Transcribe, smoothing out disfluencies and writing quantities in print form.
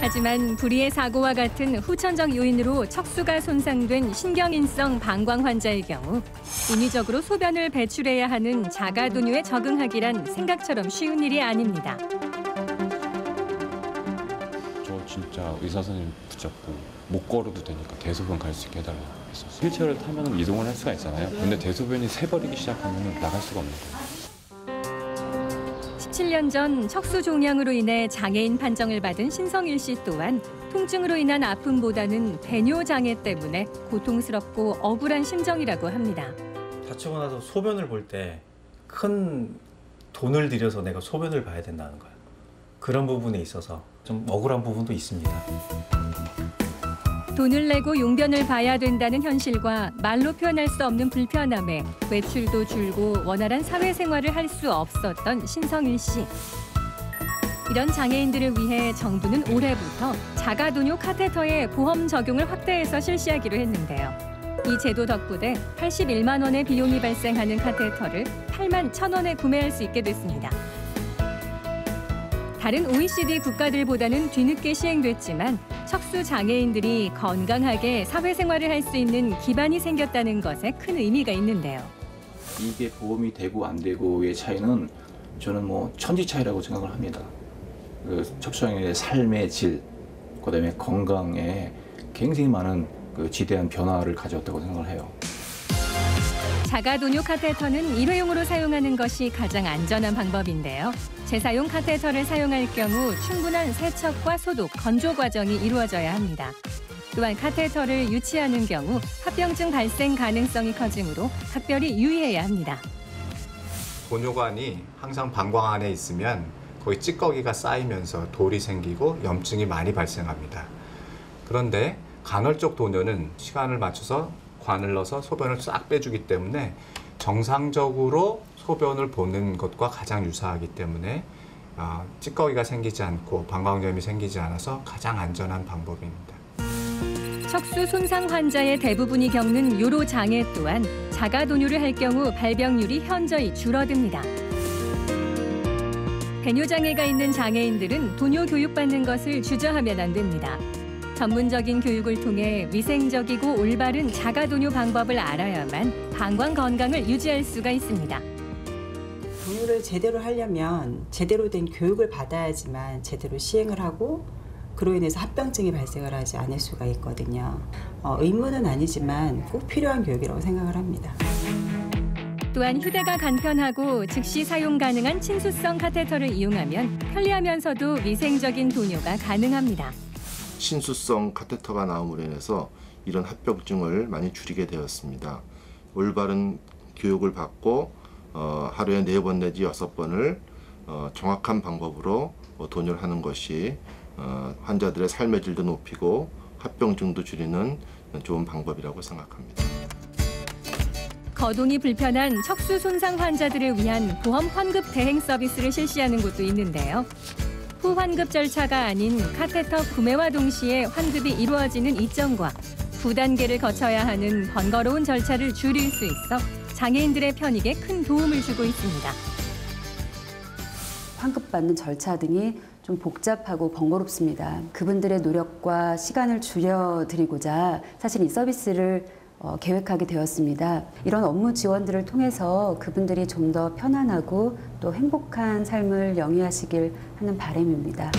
하지만 불의의 사고와 같은 후천적 요인으로 척수가 손상된 신경인성 방광 환자의 경우 인위적으로 소변을 배출해야 하는 자가도뇨에 적응하기란 생각처럼 쉬운 일이 아닙니다. 저 진짜 의사 선생님 붙잡고 못 걸어도 되니까 대소변 갈 수 있게 해달라고 했었어요. 휠체어를 타면 이동을 할 수가 있잖아요. 근데 대소변이 새버리기 시작하면 나갈 수가 없는 거예요. 17년 전 척수 종양으로 인해 장애인 판정을 받은 신성일 씨 또한 통증으로 인한 아픔보다는 배뇨 장애 때문에 고통스럽고 억울한 심정이라고 합니다. 다치고 나서 소변을 볼 때 큰 돈을 들여서 내가 소변을 봐야 된다는 거예요. 그런 부분에 있어서 좀 억울한 부분도 있습니다. 돈을 내고 용변을 봐야 된다는 현실과 말로 표현할 수 없는 불편함에 외출도 줄고 원활한 사회생활을 할 수 없었던 신성일 씨. 이런 장애인들을 위해 정부는 올해부터 자가도뇨 카테터의 보험 적용을 확대해서 실시하기로 했는데요. 이 제도 덕분에 81만 원의 비용이 발생하는 카테터를 8만 1,000원에 구매할 수 있게 됐습니다. 다른 OECD 국가들보다는 뒤늦게 시행됐지만 척수 장애인들이 건강하게 사회생활을 할 수 있는 기반이 생겼다는 것에 큰 의미가 있는데요. 이게 보험이 되고 안 되고의 차이는 저는 뭐 천지 차이라고 생각을 합니다. 그 척수장애인의 삶의 질, 그다음에 건강에 굉장히 많은 그 지대한 변화를 가져왔다고 생각을 해요. 자가도뇨 카테터는 일회용으로 사용하는 것이 가장 안전한 방법인데요. 재사용 카테터를 사용할 경우 충분한 세척과 소독, 건조 과정이 이루어져야 합니다. 또한 카테터를 유치하는 경우 합병증 발생 가능성이 커지므로 각별히 유의해야 합니다. 도뇨관이 항상 방광 안에 있으면 거기 찌꺼기가 쌓이면서 돌이 생기고 염증이 많이 발생합니다. 그런데 간헐적 도뇨는 시간을 맞춰서 관을 넣어서 소변을 싹 빼주기 때문에 정상적으로 소변을 보는 것과 가장 유사하기 때문에 찌꺼기가 생기지 않고 방광염이 생기지 않아서 가장 안전한 방법입니다. 척수 손상 환자의 대부분이 겪는 요로 장애 또한 자가도뇨를 할 경우 발병률이 현저히 줄어듭니다. 배뇨 장애가 있는 장애인들은 도뇨 교육받는 것을 주저하면 안 됩니다. 전문적인 교육을 통해 위생적이고 올바른 자가도뇨 방법을 알아야만 방광 건강을 유지할 수가 있습니다. 도뇨를 제대로 하려면 제대로 된 교육을 받아야지만 제대로 시행을 하고 그로 인해서 합병증이 발생을 하지 않을 수가 있거든요. 의무는 아니지만 꼭 필요한 교육이라고 생각을 합니다. 또한 휴대가 간편하고 즉시 사용 가능한 친수성 카테터를 이용하면 편리하면서도 위생적인 도뇨가 가능합니다. 친수성 카테터가 나옴으로 인해서 이런 합병증을 많이 줄이게 되었습니다. 올바른 교육을 받고 하루에 4번 내지 6번을 정확한 방법으로 도뇨를 하는 것이 환자들의 삶의 질도 높이고 합병증도 줄이는 좋은 방법이라고 생각합니다. 거동이 불편한 척수 손상 환자들을 위한 보험 환급 대행 서비스를 실시하는 곳도 있는데요. 후환급 절차가 아닌 카테터 구매와 동시에 환급이 이루어지는 이점과 9단계를 거쳐야 하는 번거로운 절차를 줄일 수 있어 장애인들의 편익에 큰 도움을 주고 있습니다. 환급받는 절차 등이 좀 복잡하고 번거롭습니다. 그분들의 노력과 시간을 줄여드리고자 사실 이 서비스를 계획하게 되었습니다. 이런 업무 지원들을 통해서 그분들이 좀 더 편안하고 또 행복한 삶을 영위하시길 하는 바람입니다.